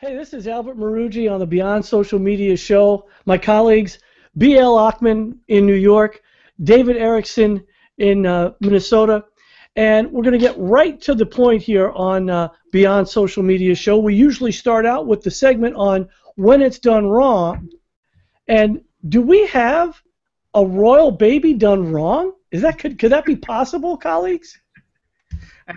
Hey, this is Albert Maruggi on the Beyond Social Media show. My colleagues, BL Ochman in New York, David Erickson in Minnesota, and we're going to get right to the point here on Beyond Social Media show. We usually start out with the segment on when it's done wrong. And do we have a royal baby done wrong? Could that be possible, colleagues?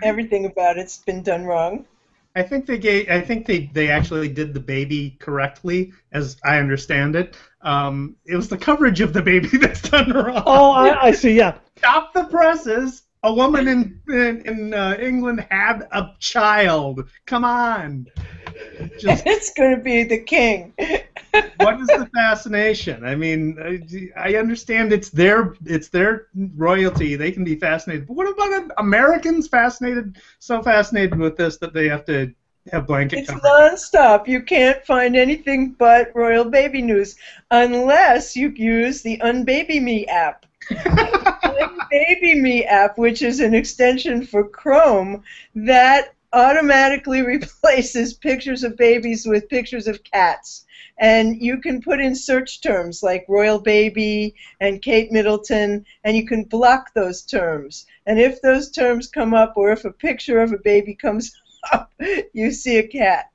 Everything about it's been done wrong. I think they actually did the baby correctly, as I understand it. It was the coverage of the baby that's done wrong. Oh, I see. Yeah. Stop the presses. A woman in England had a child. Come on. It's going to be the king. What is the fascination? I mean, I understand it's their royalty. They can be fascinated. But what about Americans so fascinated with this that they have to have blanket coverage? It's nonstop. You can't find anything but royal baby news unless you use the Unbaby Me app. Unbaby Me app, which is an extension for Chrome that automatically replaces pictures of babies with pictures of cats. And you can put in search terms like royal baby and Kate Middleton, and you can block those terms. And if those terms come up, or if a picture of a baby comes up, you see a cat.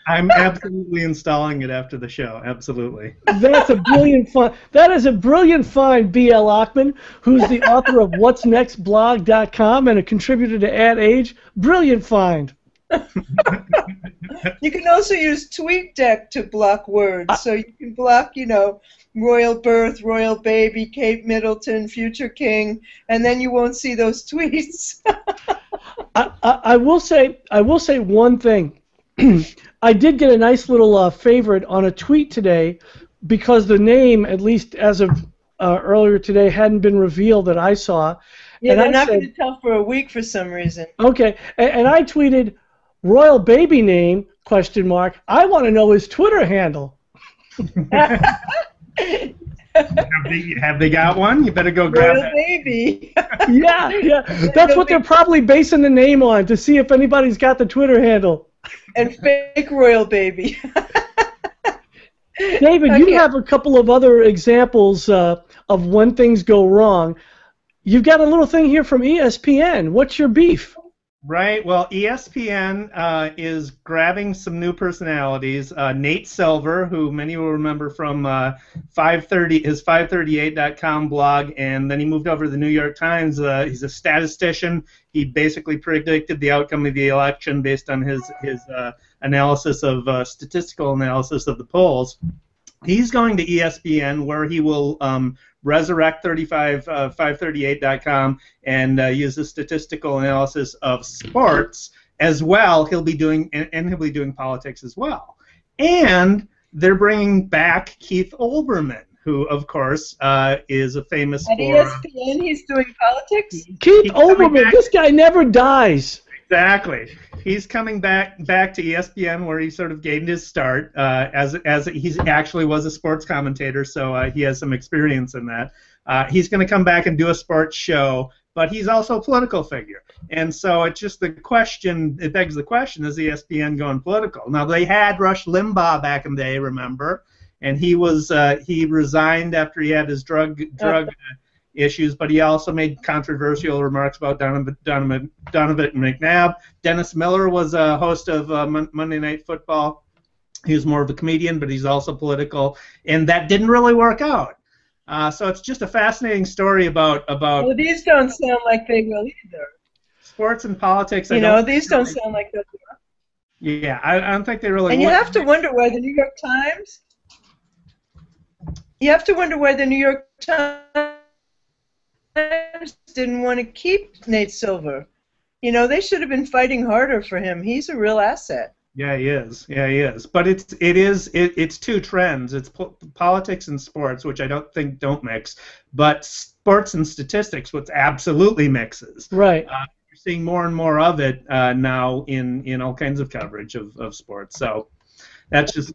I'm absolutely installing it after the show. Absolutely. That's a brilliant find. That is a brilliant find, BL Ochman, who's the author of What'sNextBlog.com and a contributor to Ad Age. Brilliant find. You can also use TweetDeck to block words. So you can block, royal birth, royal baby, Kate Middleton, future king, and then you won't see those tweets. I will say one thing. I did get a nice little favorite on a tweet today because the name, at least as of earlier today, hadn't been revealed that I saw. Yeah, they're not going to tell for a week for some reason. Okay, and I tweeted, royal baby name, ? I want to know his Twitter handle. Have they got one? You better go grab royal baby. Yeah. That's what they're probably basing the name on, to see if anybody's got the Twitter handle. And fake royal baby. David, okay. You have a couple of other examples of when things go wrong. You've got a little thing here from ESPN. What's your beef? Right. Well, ESPN is grabbing some new personalities. Nate Silver, who many will remember from his 538.com blog, and then he moved over to the New York Times. He's a statistician. He basically predicted the outcome of the election based on his analysis of statistical analysis of the polls. He's going to ESPN, where he will resurrect 538.com and use the statistical analysis of sports as well. He'll be doing politics as well. And they're bringing back Keith Olbermann, who, of course, is a famous At ESPN, he's doing politics? Keith Olbermann, this guy never dies. Exactly. He's coming back to ESPN, where he sort of gained his start as he actually was a sports commentator, so he has some experience in that. He's going to come back and do a sports show, but he's also a political figure. And so it's just it begs the question, is ESPN going political? Now, they had Rush Limbaugh back in the day, remember? And he resigned after he had his drug issues, but he also made controversial remarks about Donovan McNabb. Dennis Miller was a host of Monday Night Football. He was more of a comedian, but he's also political, and that didn't really work out. So it's just a fascinating story about. Well, these don't sound like they will either. Sports and politics. These don't sound like they will. Yeah, I don't think they really. And you have to wonder why the New York Times. You have to wonder why the New York Times didn't want to keep Nate Silver. They should have been fighting harder for him. He's a real asset. Yeah, he is. But it's two trends. It's politics and sports, which I don't mix. But sports and statistics, which absolutely mixes. Right. You're seeing more and more of it now in all kinds of coverage of sports. So that's just.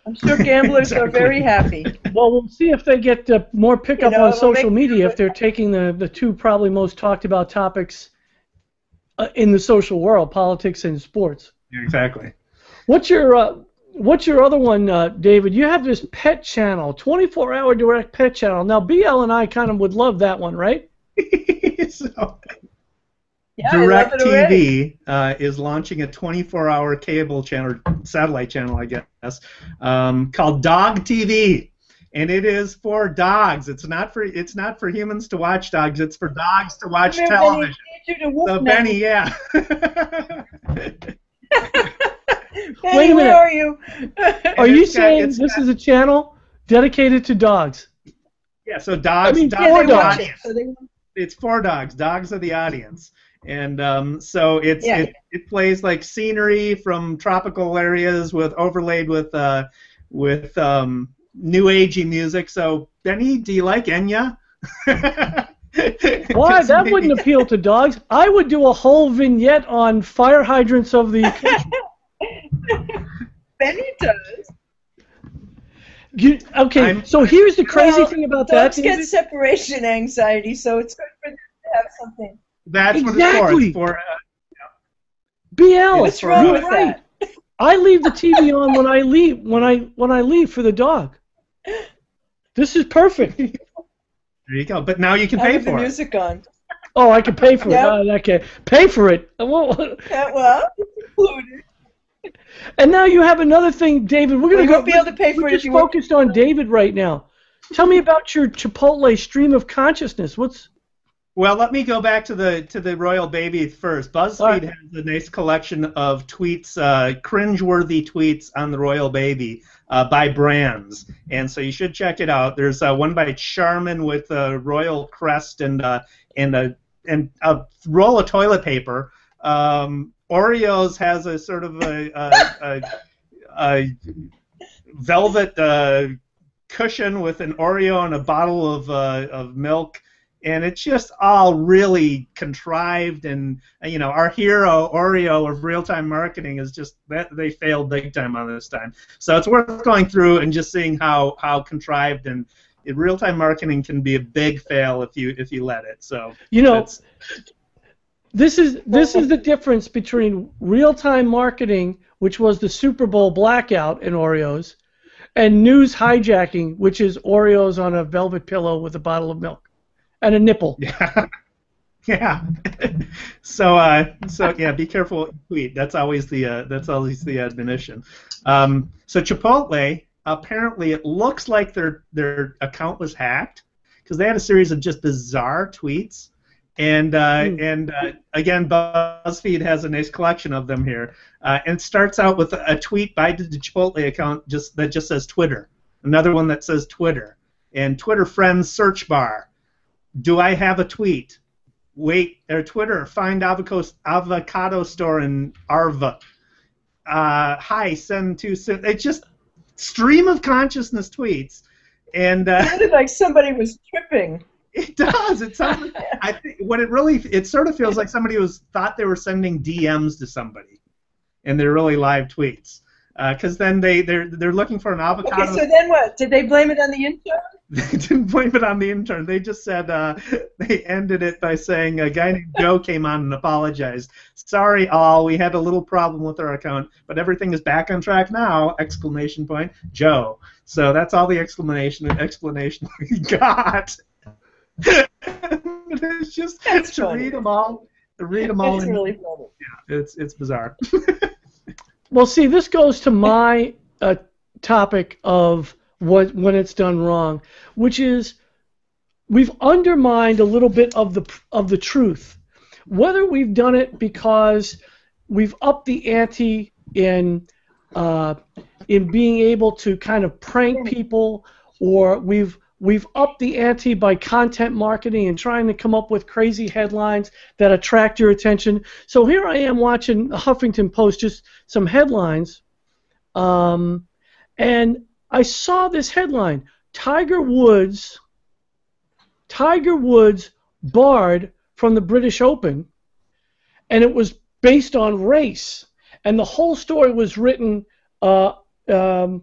I'm sure gamblers are very happy. Well, we'll see if they get more pickup on social media if they're taking the two probably most talked about topics in the social world, politics and sports. Exactly. What's your other one, David? You have this pet channel, 24-hour direct pet channel. Now, BL and I kind of would love that one, right? So, Yeah, Direct I love it already. TV is launching a 24-hour cable channel, satellite channel, I guess, called Dog TV, and it is for dogs. It's not for humans to watch dogs. It's for dogs to watch Come here, television. Benny, I need you to whoop So now. Benny, yeah. Benny, Wait a minute. where are you? Are you it's got- saying it's this got- is a channel dedicated to dogs? Yeah, so dogs. I mean, dogs for are the dogs. audience. So they, It's for dogs. Dogs are the audience, and so it plays like scenery from tropical areas overlaid with new agey music. So Benny, do you like Enya? Why? Just That maybe- wouldn't appeal to dogs. I would do a whole vignette on fire hydrants of the country. Benny does. Okay, so here's the crazy Well, thing about that. Dogs get David. separation anxiety, so it's good for them to have something. That's Exactly. what it's for. BL, What's wrong you're with right. that? I leave the TV on when I leave when I leave for the dog. This is perfect. There you go. But now you can I pay have the for it. music on. Oh, I can pay for Yep. it. Okay, pay for it. Well, Yeah, well, it's included. and now you have another thing, David. We're gonna You go. won't be able to pay for we're it if just you work. focused on David right now. Tell me about your Chipotle stream of consciousness. What's Well, let me go back to the royal baby first. BuzzFeed All right. has a nice collection of tweets, cringeworthy tweets on the royal baby by brands, and so you should check it out. There's one by Charmin with a royal crest and a roll of toilet paper. Oreos has a sort of a velvet cushion with an Oreo and a bottle of milk. And it's just all really contrived, and our hero Oreo of real-time marketing is just that they failed big time on this time. So it's worth going through and just seeing how contrived and real-time marketing can be a big fail if you let it. So this is the difference between real-time marketing, which was the Super Bowl blackout in Oreos, and news hijacking, which is Oreos on a velvet pillow with a bottle of milk and a nipple. Yeah. Yeah. So yeah, be careful what you tweet. That's always the admonition. So Chipotle, apparently it looks like their account was hacked because they had a series of just bizarre tweets. And again, BuzzFeed has a nice collection of them here. And it starts out with a tweet by the Chipotle account that just says Twitter. Another one that says Twitter. And Twitter friends search bar. Do I have a tweet? Wait, or Twitter, find avocado store in Arva. Hi, send to... It's just stream of consciousness tweets. And It sounded like somebody was tripping. it does. It sounds. I think it sort of feels like somebody thought they were sending DMs to somebody, and they're really live tweets. Because then they're looking for an avocado. Okay, so then what? Did they blame it on the intern? They didn't blame it on the intern. They just said they ended it by saying a guy named Joe came on and apologized. Sorry, all. We had a little problem with our account, but everything is back on track now! Exclamation point. Joe. So that's all the explanation we got. It's just That's to funny. read them all. It's really funny. Yeah, it's bizarre. Well, see, this goes to my topic of when it's done wrong, which is we've undermined a little bit of the truth. Whether we've done it because we've upped the ante in being able to kind of prank people, or we've upped the ante by content marketing and trying to come up with crazy headlines that attract your attention. So here I am watching the Huffington Post, just some headlines, and I saw this headline: Tiger Woods barred from the British Open, and it was based on race. And the whole story was written from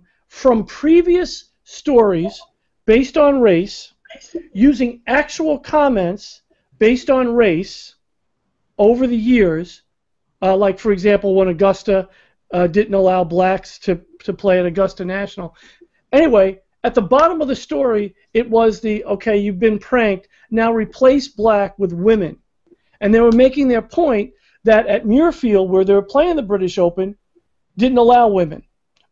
previous stories based on race, using actual comments based on race over the years. Like, for example, when Augusta didn't allow blacks to play at Augusta National. Anyway, at the bottom of the story, it was okay, you've been pranked, now replace black with women. And they were making their point that at Muirfield, where they were playing the British Open, didn't allow women,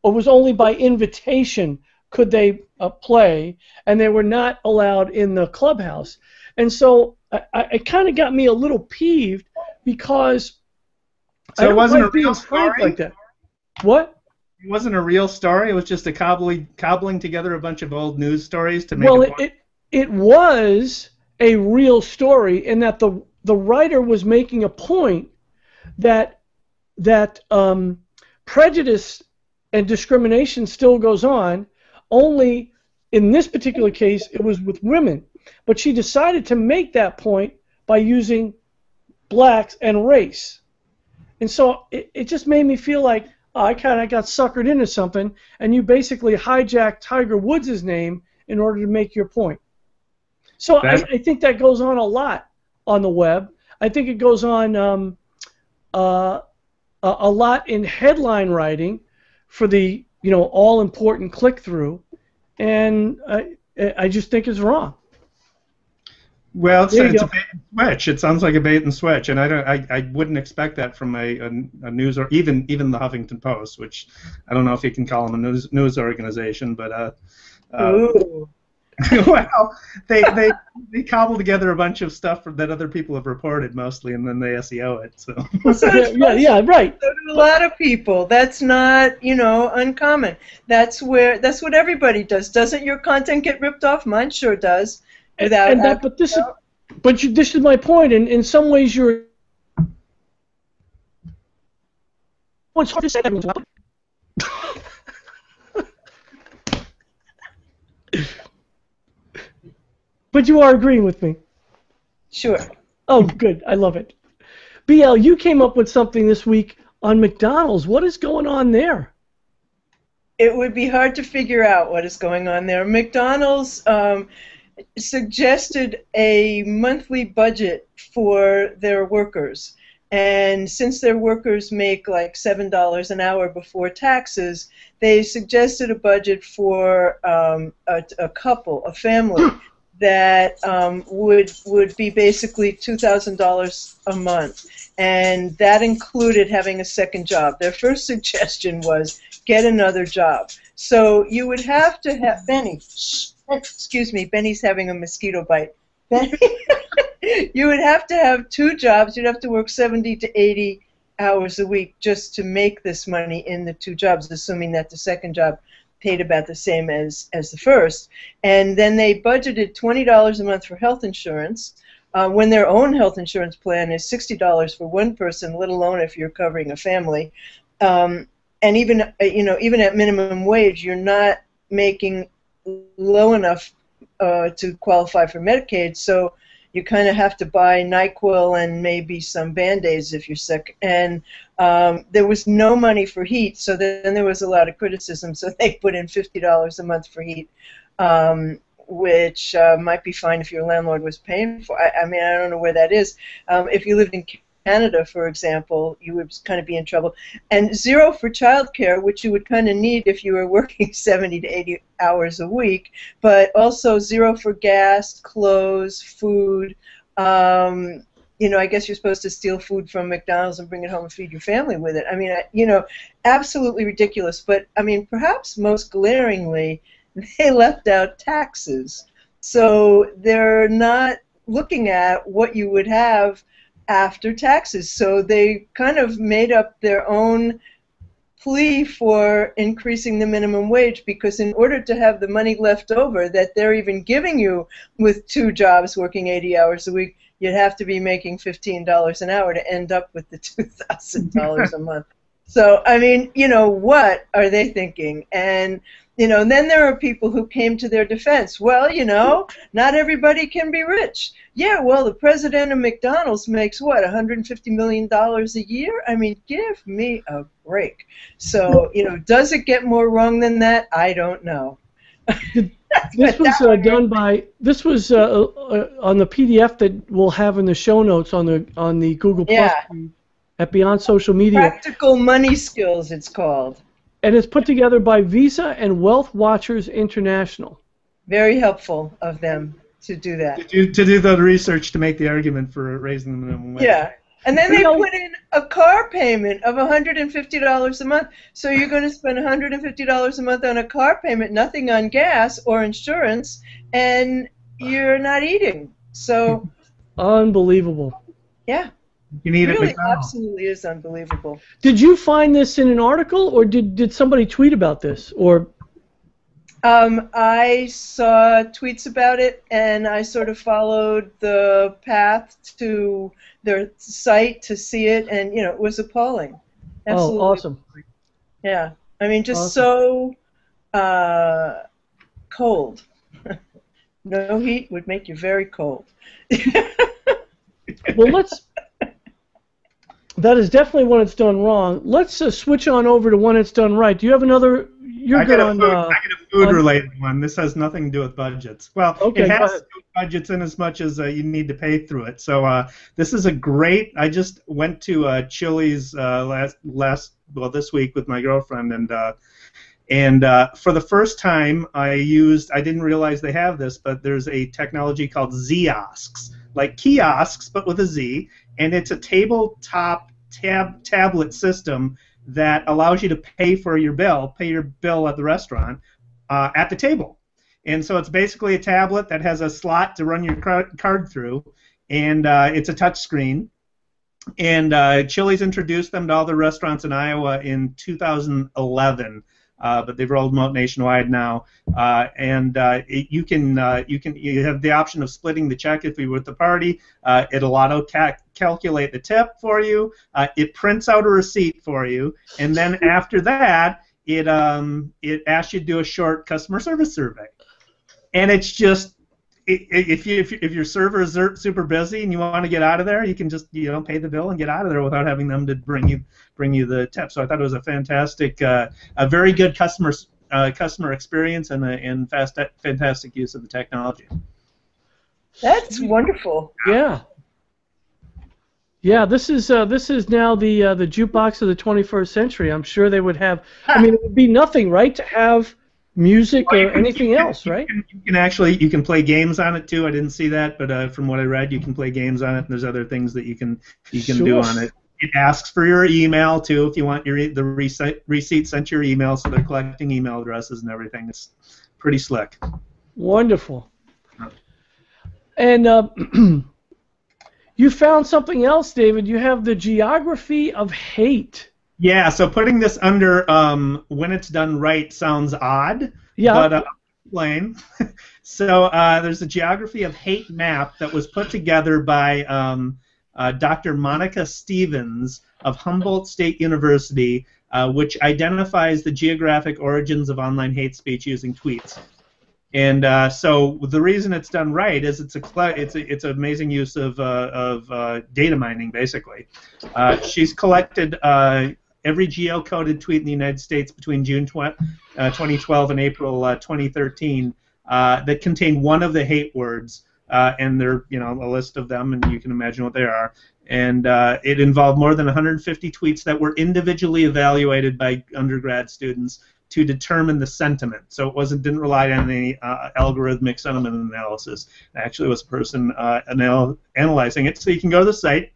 or was only by invitation could they play, and they were not allowed in the clubhouse. And so it kind of got me a little peeved because so it wasn't a real story like that. What? It wasn't a real story. It was just a cobbling together a bunch of old news stories to make. Well, it was a real story in that the writer was making a point that prejudice and discrimination still goes on. Only in this particular case, it was with women. But she decided to make that point by using blacks and race. And so it just made me feel like I kind of got suckered into something, and you basically hijacked Tiger Woods' name in order to make your point. So I think that goes on a lot on the web. I think it goes on a lot in headline writing for the all-important click-through, and I just think it's wrong. Well, it's a bait and switch. It sounds like a bait and switch, and I wouldn't expect that from a news, or even the Huffington Post, which I don't know if you can call them a news organization, but well, they cobble together a bunch of stuff that other people have reported mostly, and then they SEO it. So yeah, right. So do a lot of people. That's not uncommon. That's what everybody does. Doesn't your content get ripped off? Mine sure does. But this is my point. In some ways, you're. Well, it's hard to say everyone's welcome. But you are agreeing with me. Sure. Oh, good. I love it. BL, you came up with something this week on McDonald's. What is going on there? It would be hard to figure out what is going on there. McDonald's suggested a monthly budget for their workers. And since their workers make like $7 an hour before taxes, they suggested a budget for a couple, a family, that would be basically $2,000 a month. And that included having a second job. Their first suggestion was get another job. So you would have to have, Benny, excuse me, Benny's having a mosquito bite. Benny, you would have to have two jobs. You'd have to work 70 to 80 hours a week just to make this money in the two jobs, assuming that the second job paid about the same as the first. And then they budgeted $20 a month for health insurance, when their own health insurance plan is $60 for one person, let alone if you're covering a family. And even at minimum wage, you're not making low enough to qualify for Medicaid, so you kind of have to buy NyQuil and maybe some Band-Aids if you're sick. And there was no money for heat, so then there was a lot of criticism, so they put in $50 a month for heat, which might be fine if your landlord was paying for it. I mean, I don't know where that is. If you lived in Canada, for example, you would kind of be in trouble. And zero for childcare, which you would kind of need if you were working 70 to 80 hours a week, but also zero for gas, clothes, food. I guess you're supposed to steal food from McDonald's and bring it home and feed your family with it. I mean, absolutely ridiculous. But, I mean, perhaps most glaringly, they left out taxes. So they're not looking at what you would have after taxes. So they kind of made up their own plea for increasing the minimum wage, because in order to have the money left over that they're even giving you with two jobs working 80 hours a week, you'd have to be making $15 an hour to end up with the $2,000 a month. So, I mean, what are they thinking? And then there are people who came to their defense. Well, not everybody can be rich. Yeah, well, the president of McDonald's makes, what, $150 million a year? I mean, give me a break. So, does it get more wrong than that? I don't know. This was done by, this was on the PDF that we'll have in the show notes on the Google Plus feed. at Beyond Social Media. Practical Money Skills, it's called. And it's put together by Visa and Wealth Watchers International. Very helpful of them to do that. To do the research to make the argument for raising the minimum wage. Yeah. And then they put in a car payment of $150 a month. So you're going to spend $150 a month on a car payment, nothing on gas or insurance, and you're not eating. So unbelievable. Yeah. You need it really it absolutely is unbelievable. Did you find this in an article, or did somebody tweet about this? Or I saw tweets about it, and I sort of followed the path to their site to see it, and it was appalling. Absolutely. Oh, awesome! Yeah, I mean, just so cold. No heat would make you very cold. Well, that is definitely when it's done wrong. Let's switch on over to when it's done right. Do you have another? I got a food-related one. This has nothing to do with budgets. Well, okay, it has to do with budgets in as much as you need to pay through it. So this is a great. I just went to Chillis this week with my girlfriend, and for the first time I didn't realize they have this, but there's a technology called Ziosks, like kiosks but with a Z, and it's a tabletop tablet system that allows you to pay your bill at the restaurant at the table. And so it's basically a tablet that has a slot to run your card through, and it's a touch screen. And Chili's introduced them to all the restaurants in Iowa in 2011, but they've rolled them out nationwide now. You have the option of splitting the check if you were at the party. It'll auto-calculate the tip for you. It prints out a receipt for you, and then after that, it asks you to do a short customer service survey. And it's just, if your server is super busy and you want to get out of there, you can just pay the bill and get out of there without having them to bring you the tip. So I thought it was a fantastic, a very good customer experience and fantastic use of the technology. That's wonderful. Yeah. Yeah, this is now the jukebox of the 21st century. I'm sure they would have. I mean, it would be nothing, right, to have music or anything else, right? You can play games on it too. I didn't see that, but from what I read, you can play games on it. And there's other things that you can do on it. It asks for your email too if you want the receipt sent to your email. So they're collecting email addresses and everything. It's pretty slick. Wonderful. And you found something else, David. You have the geography of hate. Yeah, so putting this under when it's done right sounds odd, yeah. But I'll explain. So there's a geography of hate map that was put together by Dr. Monica Stevens of Humboldt State University, which identifies the geographic origins of online hate speech using tweets. And so the reason it's done right is it's an amazing use of data mining, basically. She's collected every geocoded tweet in the United States between June 2012 and April 2013 that contain one of the hate words, and they're a list of them, and you can imagine what they are. And it involved more than 150 tweets that were individually evaluated by undergrad students to determine the sentiment. So it didn't rely on any algorithmic sentiment analysis. It actually was a person analyzing it. So you can go to the site,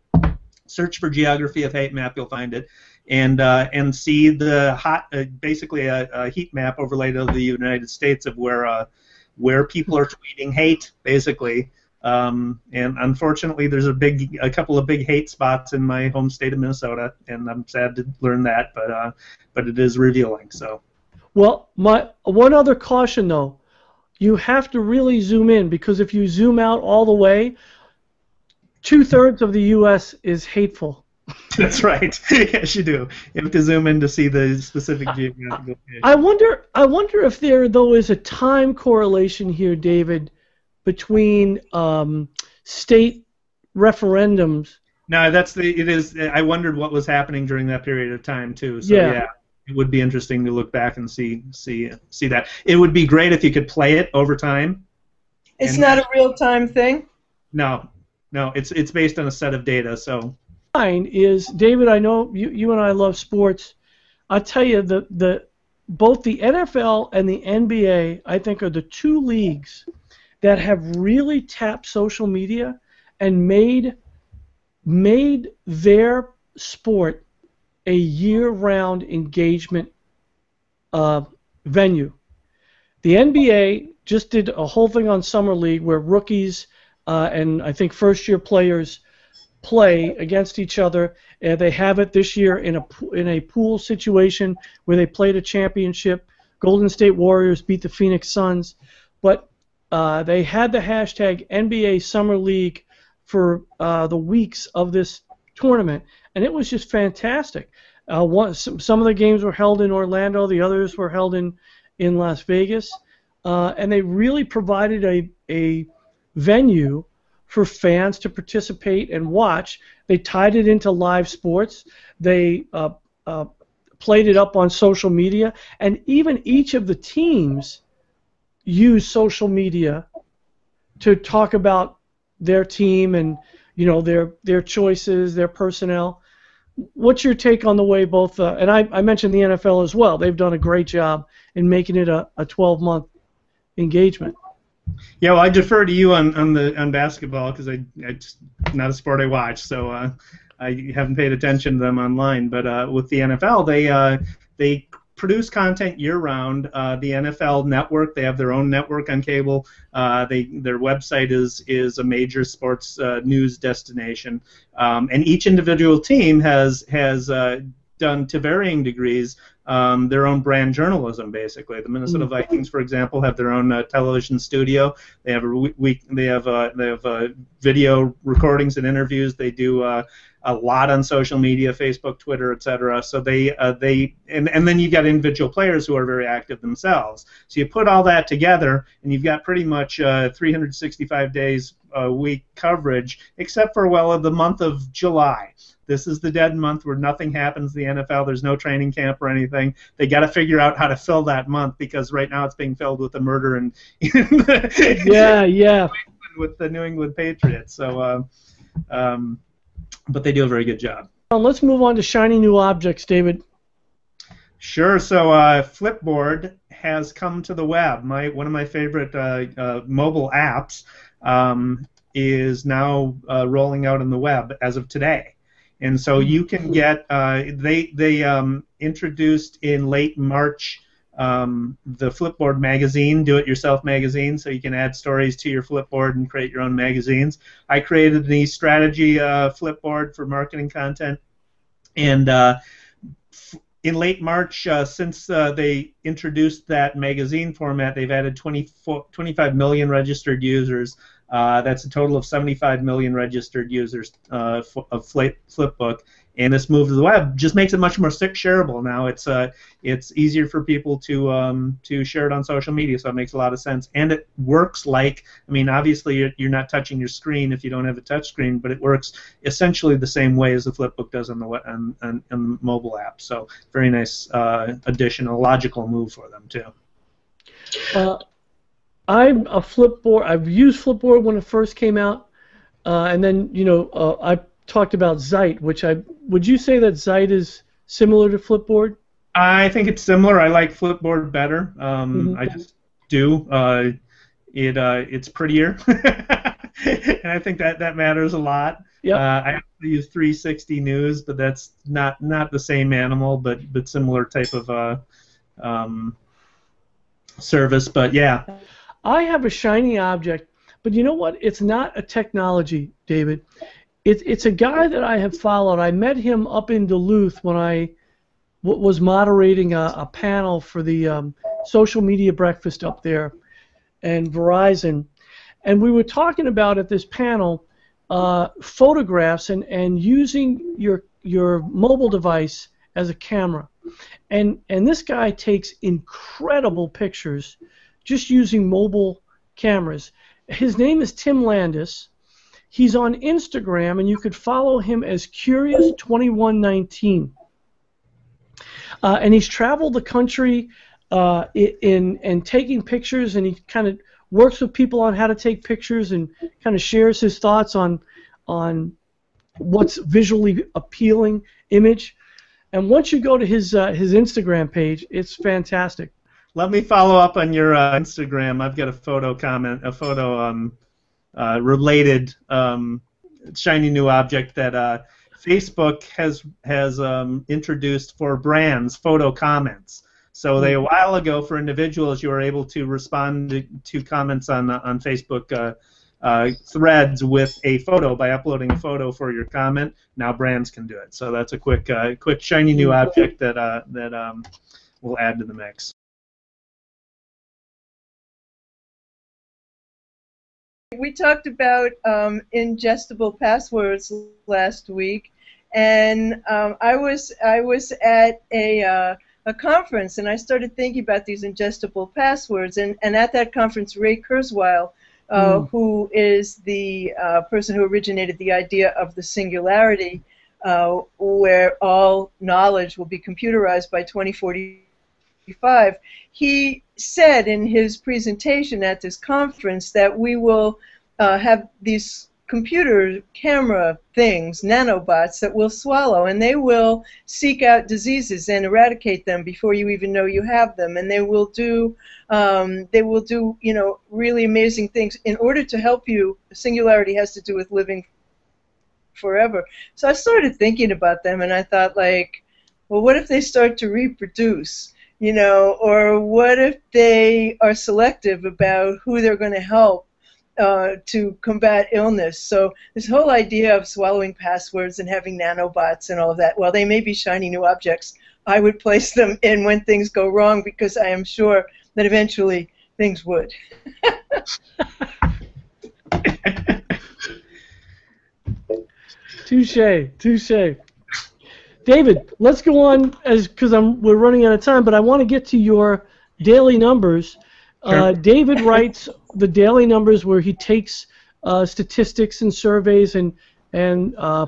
search for geography of hate map, you'll find it, and see the basically a heat map overlaid of the United States of where people are tweeting hate, basically. And unfortunately, there's a couple of big hate spots in my home state of Minnesota, and I'm sad to learn that, but it is revealing. So. Well, one other caution though, you have to really zoom in, because if you zoom out all the way, 2/3 of the U.S. is hateful. That's right. Yes, you do. You have to zoom in to see the specific geographic location. I wonder if there though is a time correlation here, David, between state referendums. No, it is. I wondered what was happening during that period of time too. So yeah, it would be interesting to look back and see that. It would be great if you could play it over time. It's not a real time thing. No, it's based on a set of data. So Mine is, David, I know you and I love sports. I tell you, both the NFL and the NBA, I think, are the two leagues that have really tapped social media and made their sport a year-round engagement venue. The NBA just did a whole thing on Summer League where rookies and I think first-year players play against each other. They have it this year in a pool situation where they played a championship. Golden State Warriors beat the Phoenix Suns, but they had the hashtag NBA Summer League for the weeks of this tournament, and it was just fantastic. Some of the games were held in Orlando, the others were held in Las Vegas, and they really provided a venue for fans to participate and watch. They tied it into live sports. They played it up on social media, and even each of the teams used social media to talk about their team and their choices, their personnel. What's your take on the way both? And I mentioned the NFL as well. They've done a great job in making it a 12-month engagement. Yeah, well, I defer to you on basketball because it's not a sport I watch, so I haven't paid attention to them online. But with the NFL, they produce content year-round. The NFL Network, they have their own network on cable. Their website is a major sports news destination, and each individual team has done to varying degrees their own brand journalism. Basically, the Minnesota Vikings, for example, have their own television studio. They have video recordings and interviews. They do a lot on social media, Facebook, Twitter, etc. So and then you've got individual players who are very active themselves. So you put all that together, and you've got pretty much 365 days a week coverage, except for the month of July. This is the dead month where nothing happens in the NFL. There's no training camp or anything. They got to figure out how to fill that month because right now it's being filled with the murder and with the New England Patriots. So, but they do a very good job. Well, let's move on to shiny new objects, David. Sure. So, Flipboard has come to the web. One of my favorite mobile apps is now rolling out on the web as of today. And so you can get, they introduced in late March the Flipboard magazine, do-it-yourself magazine, so you can add stories to your Flipboard and create your own magazines. I created the strategy Flipboard for marketing content. And in late March, since they introduced that magazine format, they've added 25 million registered users. That's a total of 75 million registered users of Flipbook, and this move to the web just makes it much more shareable now. It's easier for people to share it on social media, so it makes a lot of sense, and it works obviously you're not touching your screen if you don't have a touch screen, but it works essentially the same way as the Flipbook does on the mobile app. So very nice addition, a logical move for them too. I'm a Flipboard. I've used Flipboard when it first came out, and then I talked about Zeit, would you say that Zeit is similar to Flipboard? I think it's similar. I like Flipboard better. I just do. It's prettier, and I think that matters a lot. Yep. I actually use 360 News, but that's not the same animal, but similar type of service. But yeah. I have a shiny object, but you know what? It's not a technology, David. It's a guy that I have followed. I met him up in Duluth when I was moderating a panel for the social media breakfast up there and Verizon. And we were talking about at this panel photographs and using your mobile device as a camera. And this guy takes incredible pictures just using mobile cameras. His name is Tim Landis. He's on Instagram, and you could follow him as Curious2119. And he's traveled the country in taking pictures, and he kind of works with people on how to take pictures and kind of shares his thoughts on what's visually appealing image. And once you go to his Instagram page, it's fantastic. Let me follow up on your Instagram. I've got a photo related shiny new object that Facebook has introduced for brands, photo comments. So a while ago, for individuals, you were able to respond to comments on Facebook threads with a photo by uploading a photo for your comment. Now brands can do it. So that's a quick shiny new object that we'll add to the mix. We talked about ingestible passwords last week, and I was at a conference, and I started thinking about these ingestible passwords, and at that conference, Ray Kurzweil, who is the person who originated the idea of the singularity, where all knowledge will be computerized by 2045, he said in his presentation at this conference that we will have these computer camera things, nanobots, that will swallow, and they will seek out diseases and eradicate them before you even know you have them, and they will do really amazing things in order to help you. Singularity has to do with living forever. So I started thinking about them, and I thought, like, well, what if they start to reproduce? Or what if they are selective about who they're going to help to combat illness? So this whole idea of swallowing passwords and having nanobots and all of that, while they may be shiny new objects, I would place them in when things go wrong, because I am sure that eventually things would. Touche, touche. David, let's go on because we're running out of time, but I want to get to your daily numbers. Sure. David writes the daily numbers where he takes statistics and surveys and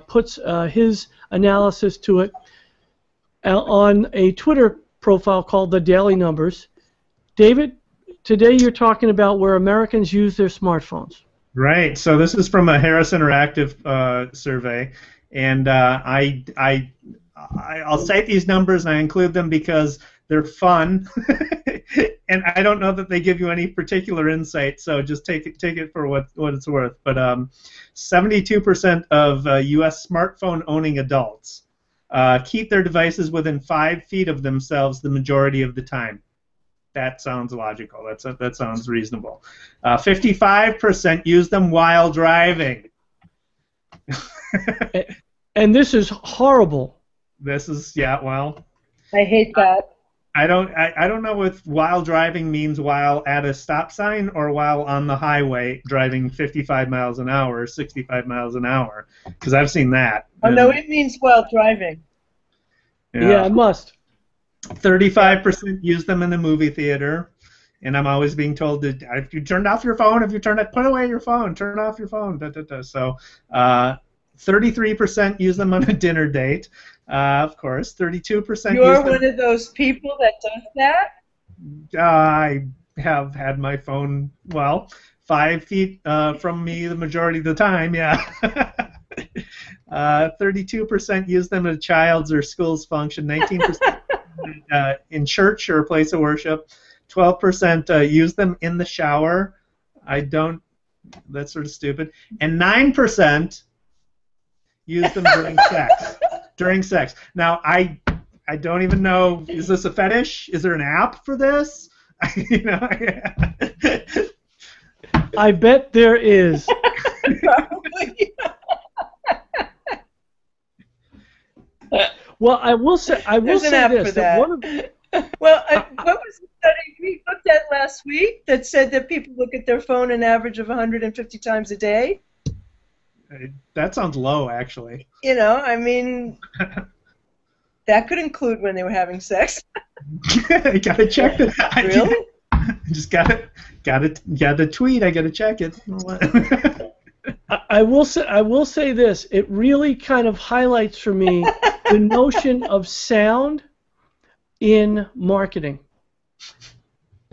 puts his analysis to it on a Twitter profile called The Daily Numbers. David, today you're talking about where Americans use their smartphones. Right. So this is from a Harris Interactive survey, and I'll cite these numbers and I include them because they're fun, and I don't know that they give you any particular insight. So just take it for what it's worth. But 72% of U.S. smartphone owning adults keep their devices within 5 feet of themselves the majority of the time. That sounds logical. That sounds reasonable. 55% use them while driving. And this is horrible. This is, yeah, well. I hate that. I don't know if while driving means while at a stop sign or while on the highway driving 55 miles an hour, 65 miles an hour, because I've seen that. Oh, no, it means while driving. Yeah, it must. 35% use them in the movie theater, and I'm always being told that if you turned off your phone, put away your phone, turn off your phone. So 33% use them on a dinner date. Of course, 32%. You're one of those people that does that? I have had my phone, 5 feet from me the majority of the time, yeah. 32% use them at a child's or school's function. 19% in church or a place of worship. 12% use them in the shower. That's sort of stupid. And 9% use them during sex. Now, I don't even know, is this a fetish? Is there an app for this? I bet there is. Probably. Well, I will say this. That one of what was the study we looked at last week that said that people look at their phone an average of 150 times a day? That sounds low, actually. I mean, that could include when they were having sex. I gotta check it. Really? I just got a tweet. I gotta check it. I will say this. It really kind of highlights for me the notion of sound in marketing.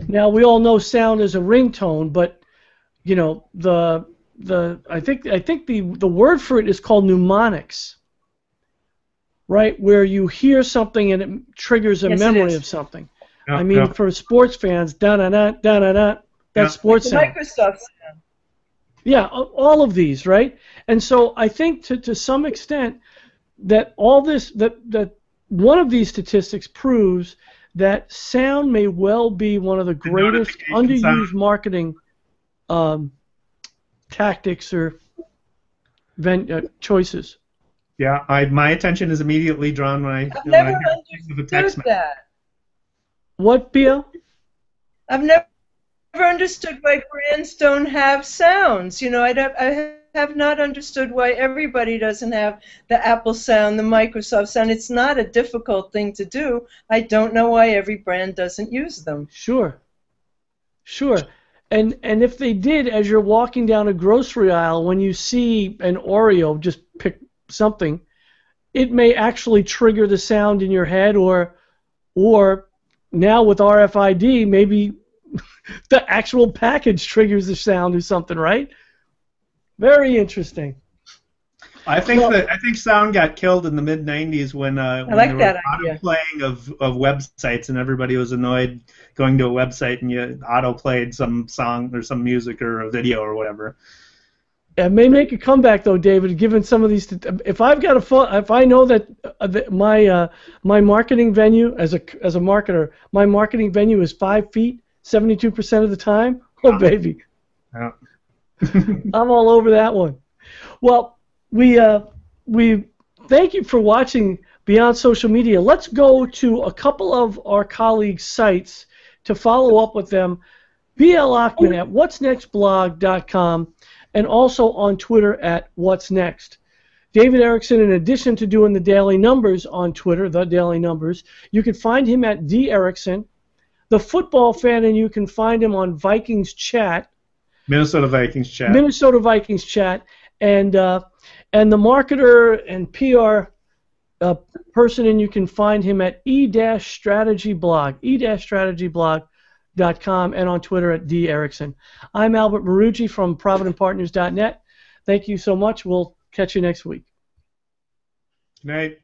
Now we all know sound is a ringtone, but the I think the word for it is called mnemonics, right? Where you hear something and it triggers a memory of something. Yeah, I mean, for sports fans, da da da da da da. That's sports sound. Microsoft sound. Yeah, all of these, right? And so I think to some extent that all this that one of these statistics proves that sound may well be one of the greatest underused marketing tactics or choices. Yeah, my attention is immediately drawn when I never hear the text understood that. What, BL? I've never understood why brands don't have sounds. You know, I have not understood why everybody doesn't have the Apple sound, the Microsoft sound. It's not a difficult thing to do. I don't know why every brand doesn't use them. Sure. And if they did, as you're walking down a grocery aisle, when you see an Oreo, just pick something, it may actually trigger the sound in your head, or now with RFID, maybe the actual package triggers the sound or something, right? Very interesting. I think sound got killed in the mid '90s when there was auto-playing of websites, and everybody was annoyed going to a website and you auto-played some song or some music or a video or whatever. It may make a comeback though, David. Given some of these, if I know that my marketing venue as a marketer, my marketing venue is 5 feet, 72% of the time. Oh baby, yeah. I'm all over that one. Well, we thank you for watching Beyond Social Media. Let's go to a couple of our colleagues' sites to follow up with them. BL Ochman at whatsnextblog.com and also on Twitter at What's Next. David Erickson, in addition to doing the Daily Numbers on Twitter, the Daily Numbers, you can find him at D Erickson. The Football Fan, and you can find him on Vikings Chat. Minnesota Vikings Chat. And the marketer and PR person, and you can find him at e-strategyblog.com and on Twitter at D Erickson. I'm Albert Maruggi from ProvidentPartners.net. Thank you so much. We'll catch you next week. Good night.